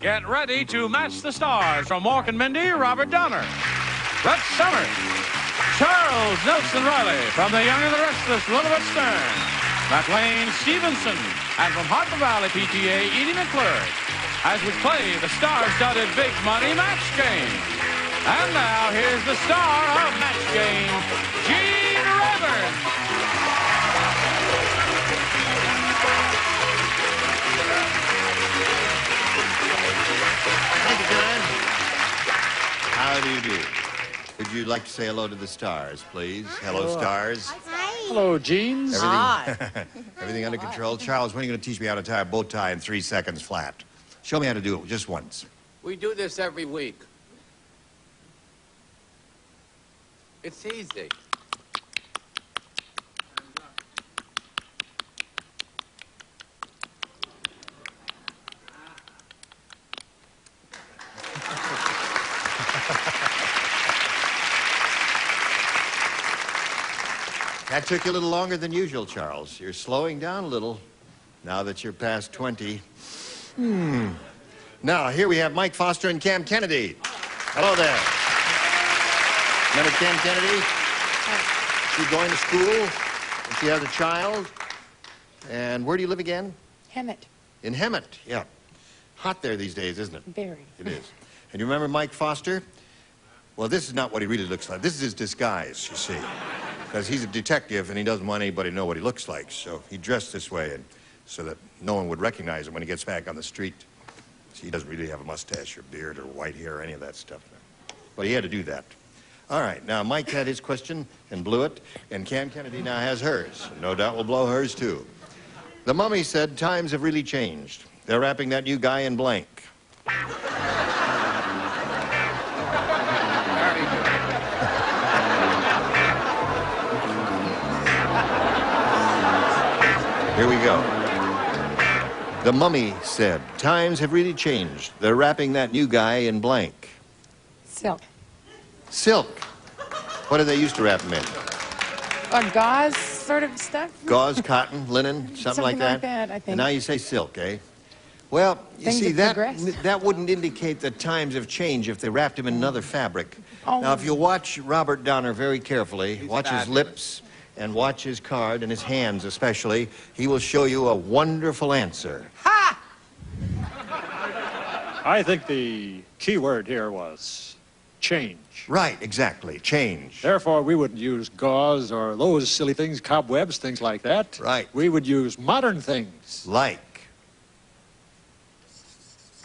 Get ready to match the stars from Mork and Mindy, Robert Donner, Brett Summers, Charles Nelson Reilly, from The Young and the Restless, Lilibet Stern, McLean's Stevenson, and from Harper Valley PTA, Edie McClurg, as we play the star-studded Big Money Match Game. And now, here's the star of Match Game, Gene Rayburn. Thank you, John. How do you do? Would you like to say hello to the stars, please? Hello, stars. Hi. Hello, Jeans. Everything under control. Charles, when are you going to teach me how to tie a bow tie in 3 seconds flat? Show me how to do it just once. We do this every week. It's easy. That took you a little longer than usual, Charles. You're slowing down a little now that you're past 20. Now, here we have Mike Foster and Cam Kennedy. Hello there. Remember Cam Kennedy? She's going to school, and she has a child. And where do you live again? Hemet. In Hemet, yeah. Hot there these days, isn't it? Very. It is. And you remember Mike Foster? Well, this is not what he really looks like. This is his disguise, you see. Because he's a detective, and he doesn't want anybody to know what he looks like. So he dressed this way and so that no one would recognize him when he gets back on the street. So he doesn't really have a mustache or beard or white hair or any of that stuff. But he had to do that. All right, now Mike had his question and blew it, and Cam Kennedy now has hers. No doubt will blow hers, too. The mummy said times have really changed. They're wrapping that new guy in blank. Here we go. The mummy said, times have really changed. They're wrapping that new guy in blank. Silk. Silk. What did they used to wrap him in? Gauze sort of stuff? Gauze, cotton, linen, something like that? I think. And now you say silk, eh? Well, you Things see, have progressed. that wouldn't indicate that times have changed if they wrapped him in another fabric. Oh. Now, if you watch Robert Donner very carefully, watch his lips, and watch his card, and his hands especially, he will show you a wonderful answer. Ha! I think the key word here was change. Right, exactly, change. Therefore, we wouldn't use gauze or those silly things, cobwebs, things like that. Right. We would use modern things. Like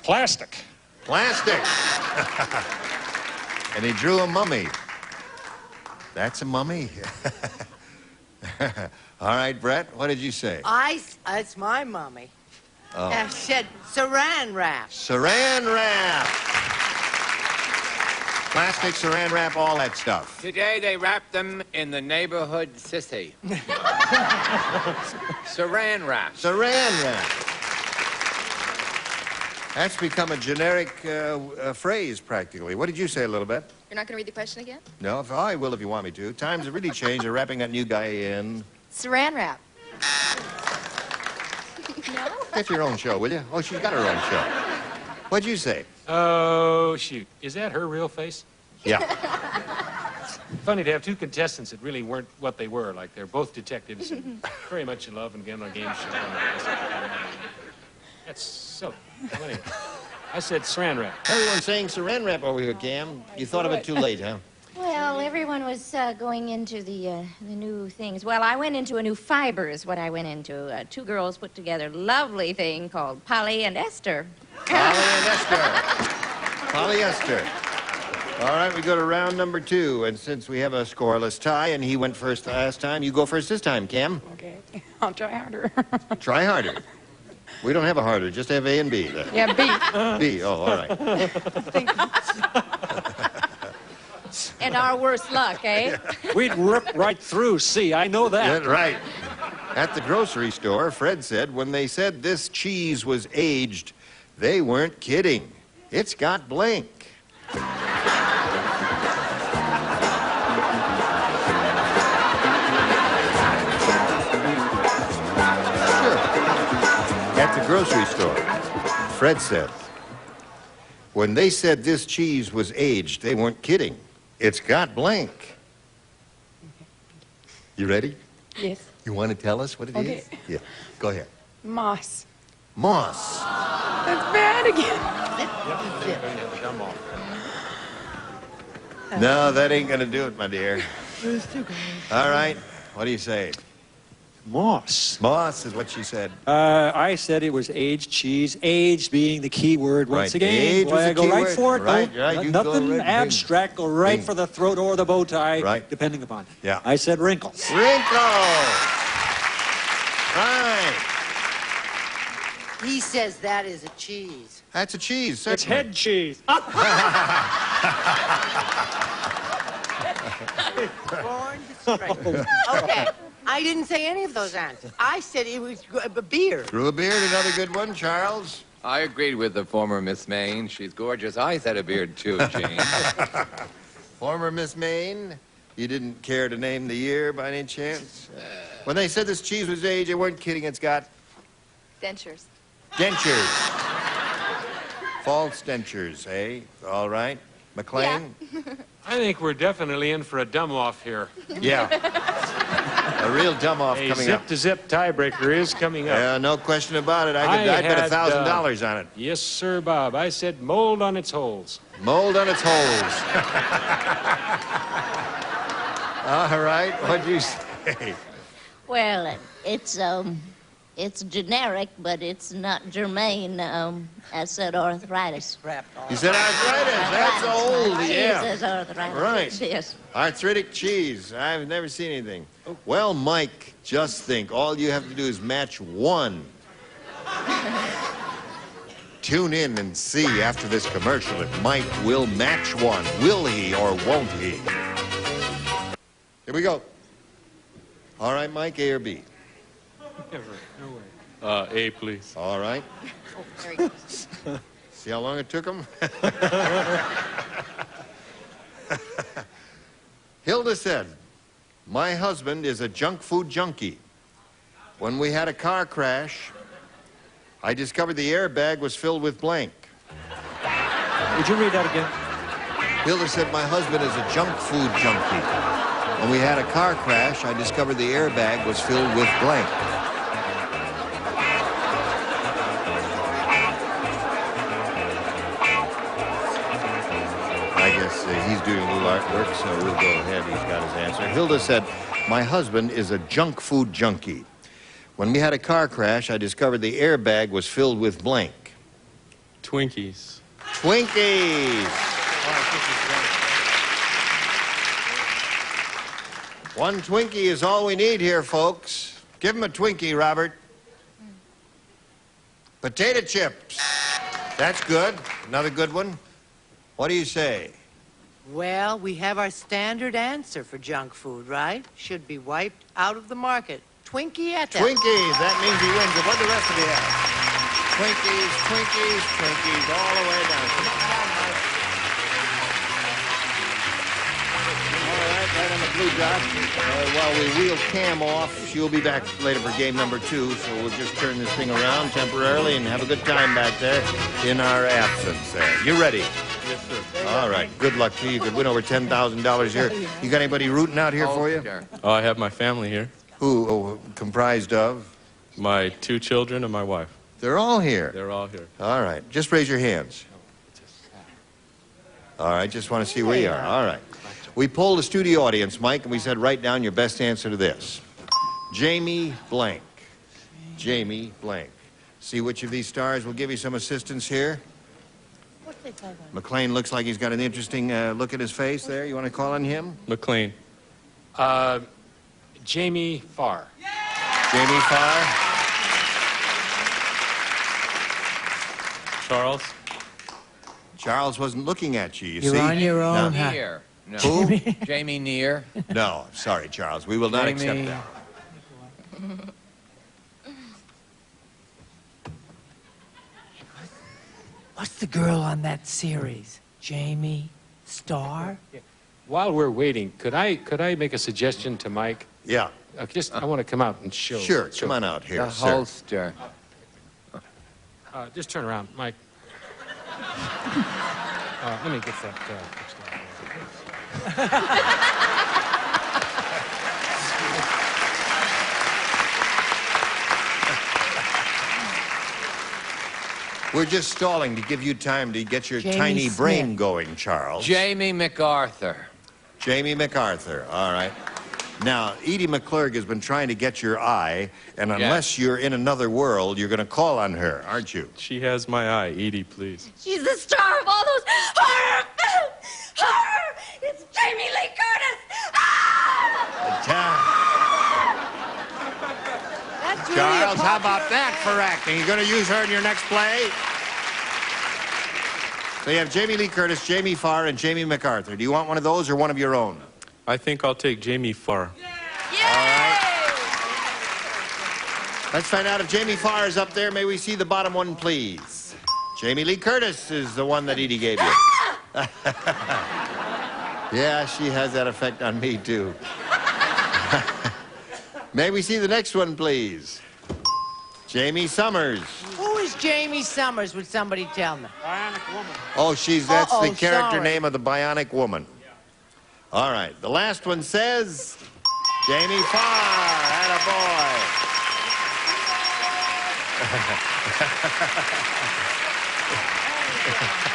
Plastic. plastic. And he drew a mummy. That's a mummy. All right, Brett, what did you say? It's my mummy. Oh. Said saran wrap. Saran wrap. Plastic, saran wrap, all that stuff. Today they wrap them in the neighborhood sissy. Saran wrap. Saran wrap. That's become a generic phrase, practically. What did you say, Lilibet? You're not going to read the question again? No, I will if you want me to. Times have really changed. They're wrapping that new guy in. Saran wrap. No? Get your own show, will you? Oh, she's got her own show. What'd you say? Oh, shoot. Is that her real face? Yeah. Funny to have two contestants that really weren't what they were. Like, they're both detectives and very much in love and getting on a game show. That's silly. Well, anyway, I said saran wrap. Everyone's saying saran wrap over here, Cam. You thought of it too late, huh? Well, everyone was going into the new things. Well, I went into a new fiber is what I went into. Two girls put together a lovely thing called Polly and Esther. Polly and Esther. Polyester. All right, we go to round number 2. And since we have a scoreless tie and he went first last time, you go first this time, Cam. Okay. I'll try harder. Try harder. We don't have a harder, just have A and B. Yeah, B. B, oh, all right. And our worst luck, eh? We'd rip right through C. I know that. Yeah, right. At the grocery store, Fred said when they said this cheese was aged, they weren't kidding. It's got blank. At the grocery store, Fred said, When they said this cheese was aged, they weren't kidding. It's got blank. You ready? Yes. You want to tell us what it is? Okay. Yeah. Go ahead. Moss. Moss. That's bad again. No, that ain't going to do it, my dear. All right. What do you say? Moss. Moss is what she said. I said it was aged cheese. Aged being the key word once Right. again. Age was the Go key right word. for it. Right, No, right. You nothing go right. abstract. Go right Bing. for the throat or the bow tie. Right. Depending upon. Yeah. I said wrinkles. Wrinkle. Right. He says that is a cheese. That's a cheese, It's certainly. head cheese. Born to strike. Okay. I didn't say any of those answers. I said it was a beard. Grew a beard, another good one, Charles. I agreed with the former Miss Maine. She's gorgeous. I said a beard too, Gene. Former Miss Maine. You didn't care to name the year by any chance? When they said this cheese was aged, they weren't kidding. It's got Dentures. dentures. False dentures, eh? All right. McLean? I think we're definitely in for a dumb-off here. Yeah. A real dumb-off A coming up. zip-to-zip tiebreaker is coming up. Yeah, no question about it. I'd bet $1,000 on it. Yes, sir, Bob. I said mold on its holes. Mold on its holes. All right. What'd you say? Well, it's generic, but it's not germane. I said arthritis. You said arthritis. That's old, Cheese yeah. is arthritis. Right. Yes. Arthritic cheese. I've never seen anything. Well, Mike, just think. All you have to do is match one. Tune in and see after this commercial if Mike will match one. Will he or won't he? Here we go. All right, Mike, A or B? A, please. All right. Oh, very good. See how long it took him? Hilda said, my husband is a junk food junkie. When we had a car crash, I discovered the airbag was filled with blank. Would you read that again? Hilda said, my husband is a junk food junkie. When we had a car crash, I discovered the airbag was filled with blank. I guess he's doing a little artwork, so we'll go ahead. He's got his answer. Hilda said, my husband is a junk food junkie. When we had a car crash, I discovered the airbag was filled with blank. Twinkies. Twinkies! One Twinkie is all we need here, folks. Give him a Twinkie, Robert. Potato chips. That's good. Another good one. What do you say? Well, we have our standard answer for junk food, right? Should be wiped out of the market. Twinkie at that. Twinkies. That means he wins it. What do the rest of you have? Twinkies, Twinkies, Twinkies, all the way down. Come on, Mike. All right, right on the blue dot. While we wheel Cam off, she'll be back later for game number 2, so we'll just turn this thing around temporarily and have a good time back there in our absence there. You ready? Yes, sir. All right. Good luck to you. You could win over $10,000 here. You got anybody rooting out here for you? Sure. Oh, I have my family here. Who comprised of? My 2 children and my wife. They're all here. They're all here. All right. Just raise your hands. All right. Just want to see where you are. All right. We polled a studio audience, Mike, and we said write down your best answer to this. Jamie blank. Jamie blank. See which of these stars will give you some assistance here? McLean looks like he's got an interesting look at his face there. You want to call on him? McLean. Jamie Farr. Jamie Farr? Charles. Charles wasn't looking at you, you You're see? on your own, huh? Near. No. Who? Jamie Near. No, sorry, Charles. We will not accept Jamie. that. What's the girl on that series? Jamie Starr? While we're waiting, could I make a suggestion to Mike? Yeah, I want to come out and show. sure. show- Come on out here, The sir. holster. Just turn around, Mike. Let me get that fixed We're just stalling to give you time to get your Jamie tiny Smith. brain going, Charles. Jamie MacArthur. Jamie MacArthur. All right. Now, Edie McClurg has been trying to get your eye, and unless you're in another world, you're going to call on her, aren't you? She has my eye. Edie, please. She's the star of all those horror films. Horror! It's Jamie Lee Curtis. That's really Charles, a how about that for acting? You going to use her in your next play? So you have Jamie Lee Curtis, Jamie Farr, and Jamie MacArthur. Do you want one of those or one of your own? I think I'll take Jamie Farr. Let's find out if Jamie Farr is up there. May we see the bottom one, please? Jamie Lee Curtis is the one that Edie gave you. Yeah, she has that effect on me, too. May we see the next one, please? Jamie Summers. Who is Jamie Summers, would somebody tell me? Bionic woman. Oh, that's the character sorry. name of the Bionic Woman. All right, the last one says Jamie Farr. Attaboy.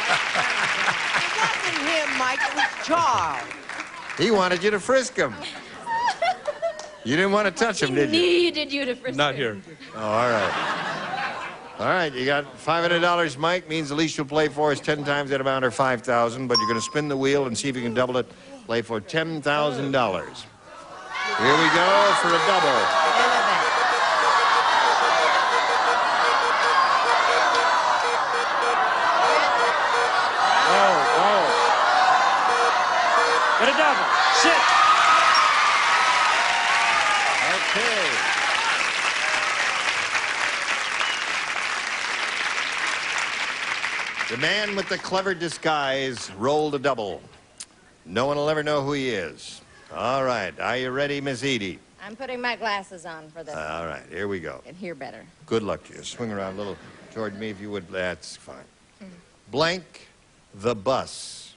It wasn't him, Mike. It was Charles. He wanted you to frisk him. You didn't want to touch him, did you? Needed you to frisk Not him. here. Oh, all right. All right, you got $500, Mike. Means the least you'll play for is 10 times that amount or $5,000, but you're going to spin the wheel and see if you can double it. Play for $10,000. Here we go for a double. Lilibet. Get a double. Sit. Okay. The man with the clever disguise rolled a double. No one will ever know who he is. All right. Are you ready, Miss Edie? I'm putting my glasses on for this. All right. Here we go. Can hear better. Good luck to you. Swing around a little toward me if you would. That's fine. Blank the bus.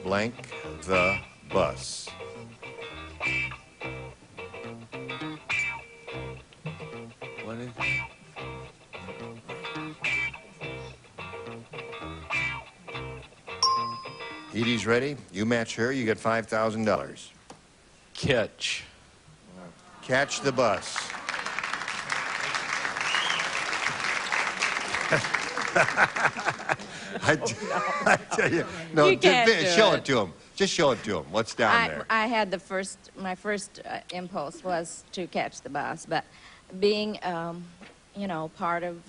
Blank the bus. What is Edie's ready. You match her, you get $5,000. Catch. Catch the bus. I tell you, no, You can't do show it. it to him. Just show it to him. What's down there? I had my first impulse was to catch the bus, but being, part of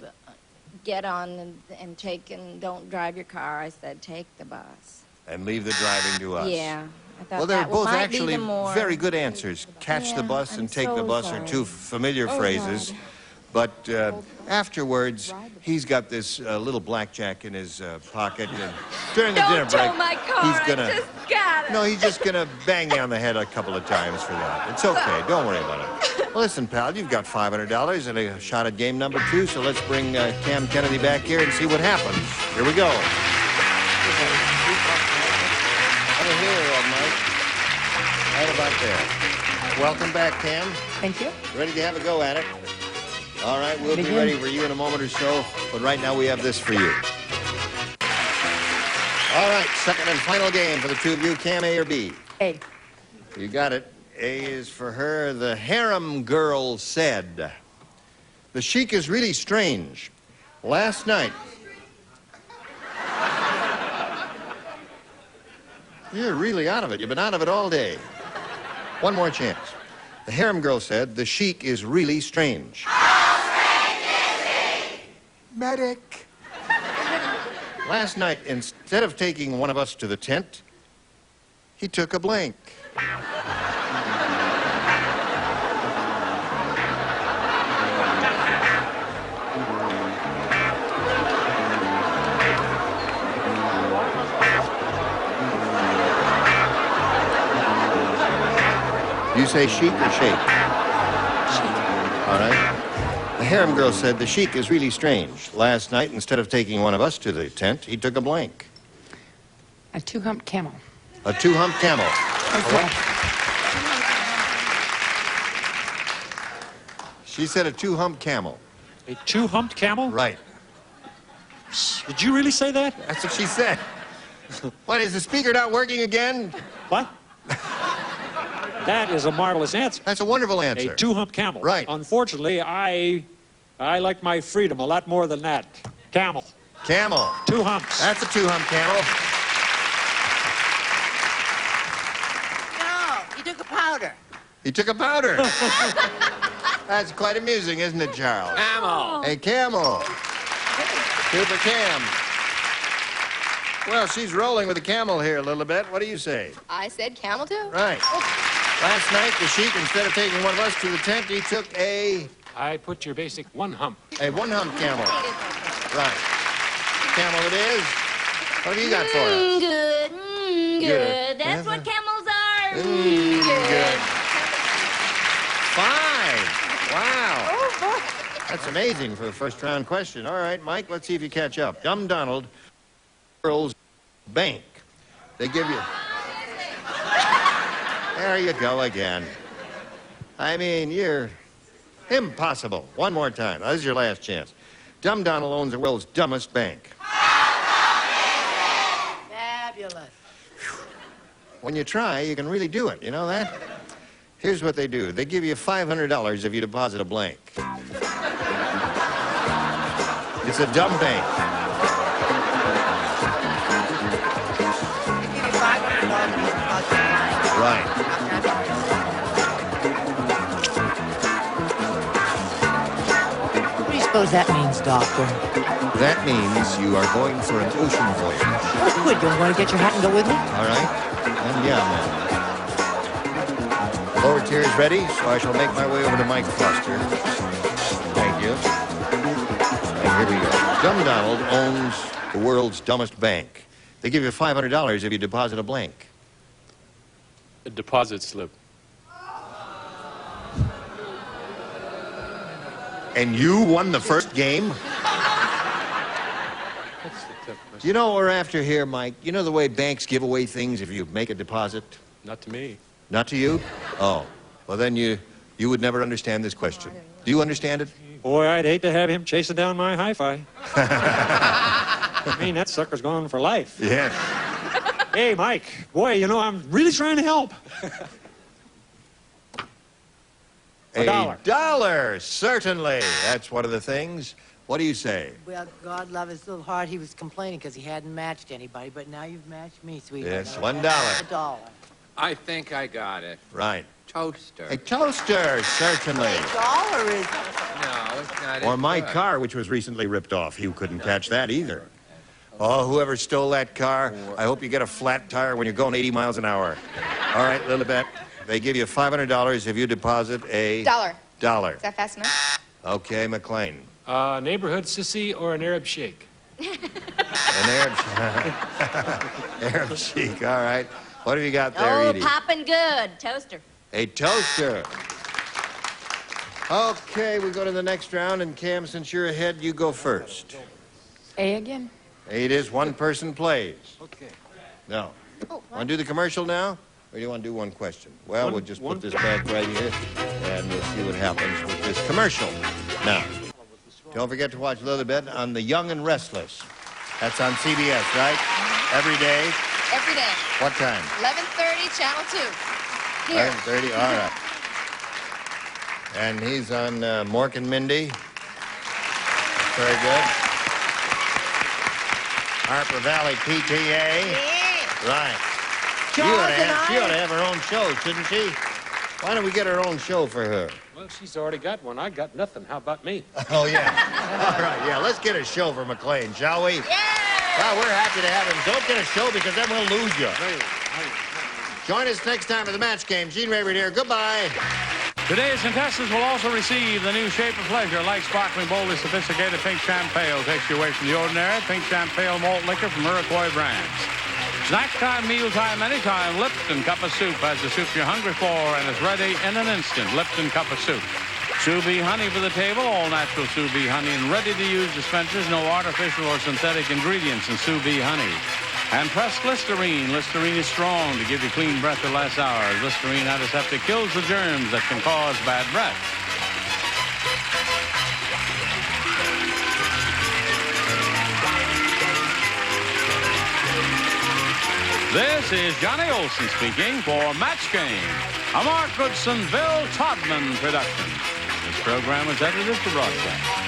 get on and take and don't drive your car, I said take the bus. And leave the driving to us. Yeah. I thought Well, they're that both might be actually the more... very good answers. Catch the Yeah, bus and I'm take the so bus are sorry. two familiar Oh, phrases. God. But afterwards, he's got this little blackjack in his pocket. And during the dinner Don't break, tow my car, he's I gonna. just got it. No, he's just gonna bang you on the head a couple of times for that. It's okay. Don't worry about it. Well, listen, pal, you've got $500 and a shot at game number 2. So let's bring Cam Kennedy back here and see what happens. Here we go. Over here, Mike. Right about there. Welcome back, Cam. Thank you. Ready to have a go at it? All right, we'll be Begin. ready for you in a moment or so, but right now we have this for you. All right, second and final game for the two of you. Cam, A or B? A. You got it. A is for her. The harem girl said, "The Sheik is really strange. Last night..." You're really out of it. You've been out of it all day. One more chance. The harem girl said, "The Sheik is really strange." How strange is he? Medic. Last night, instead of taking one of us to the tent, he took a blank. You say chic or shake? Chic. All right. The harem girl said, the Sheik is really strange. Last night, instead of taking one of us to the tent, he took a blank. A two-humped camel. A two-humped camel. Okay. She said a two-humped camel. A two-humped camel? Right. Did you really say that? That's what she said. What, is the speaker not working again? What? That is a marvelous answer. That's a wonderful answer. A two-humped camel. Right. Unfortunately, I like my freedom a lot more than that. Camel. Camel. Two humps. That's a two-humped camel. No, he took a powder. He took a powder. That's quite amusing, isn't it, Charles? Camel. A camel. Super cam. Well, she's rolling with a camel here a little bit. What do you say? I said camel too. Right. Last night, the Sheik, instead of taking one of us to the tent, he took a I put your basic one hump. one-hump camel. Right. Camel it is. What have you got for us? Good. Good. That's what camels are. Good. 5. Wow. Oh, boy. That's amazing for a first-round question. All right, Mike, let's see if you catch up. Dumb Donald, Girls Bank. They give you... There you go again. I mean, you're impossible. One more time. This is your last chance. Dumb Donald owns the world's dumbest bank. Fabulous. When you try, you can really do it. You know that? Here's what they do. They give you $500 if you deposit a blank. It's a dumb bank. They give you $500 Right. What do you suppose that means, Doctor? That means you are going for an ocean voyage. Oh, good. You want to get your hat and go with me? All right? And yeah, man. Lower tier is ready, so I shall make my way over to Mike Foster. Thank you. And here we go. Dumb Donald owns the world's dumbest bank. They give you $500 if you deposit a blank. A deposit slip. And you won the first game? You know what we're after here, Mike? You know the way banks give away things if you make a deposit? Not to me. Not to you? Oh. Well, then you would never understand this question. Do you understand it? Boy, I'd hate to have him chasing down my hi-fi. I mean, that sucker's gone for life. Yes. Hey, Mike. Boy, you know, I'm really trying to help. $1, certainly. That's one of the things. What do you say? Well, God love his little heart. He was complaining because he hadn't matched anybody, but now you've matched me, sweetheart. Yes, $1. $1. I think I got it. Right. Toaster. A toaster, certainly. $1 is... No, it's not. Or as my good. car, which was recently ripped off. You couldn't catch that either. Oh, whoever stole that car, I hope you get a flat tire when you're going 80 miles an hour. All right, Lilibet, they give you $500 if you deposit a... $1. Is that fast enough? Okay, McLean. Neighborhood sissy or an Arab sheik? An Arab... Arab chic, all right. What have you got there, Oh, Edie? popping good. Toaster. A toaster. Okay, we go to the next round, and Cam, since you're ahead, you go first. A again? It is one person plays. Okay. No. Oh, Want to do the commercial now? Or do you want to do one question? Well, we'll just put this back right here, and we'll see what happens with this commercial. Now, don't forget to watch Lilibet on The Young and Restless. That's on CBS, right? Every day? Every day. What time? 11:30, Channel 2. Here. 11:30, all right. And he's on Mork and Mindy. Very good. Harper Valley PTA. Right. She ought to have her own show, shouldn't she? Why don't we get her own show for her? Well, she's already got one. I got nothing. How about me? Oh, yeah. All right, yeah, let's get a show for McLean, shall we? Yeah! Well, we're happy to have him. Don't get a show because then we'll lose you. Join us next time for the match game. Gene Rayford here. Goodbye. Today's contestants will also receive the new Shape of Pleasure, light, sparkling, boldly sophisticated Pink Champagne. Takes you away from the ordinary. Pink Champagne malt liquor from Iroquois brands. Snack time, meal time, anytime. Lipton Cup of Soup has the soup you're hungry for and is ready in an instant. Lipton Cup of Soup. Sous Bee honey for the table, all natural Sous Bee honey and ready-to-use dispensers, no artificial or synthetic ingredients in Sous Bee honey. And pressed Listerine. Listerine is strong to give you clean breath for less hours. Listerine antiseptic kills the germs that can cause bad breath. This is Johnny Olson speaking for Match Game, a Mark Goodson, Bill Todman production. This program is edited for broadcast.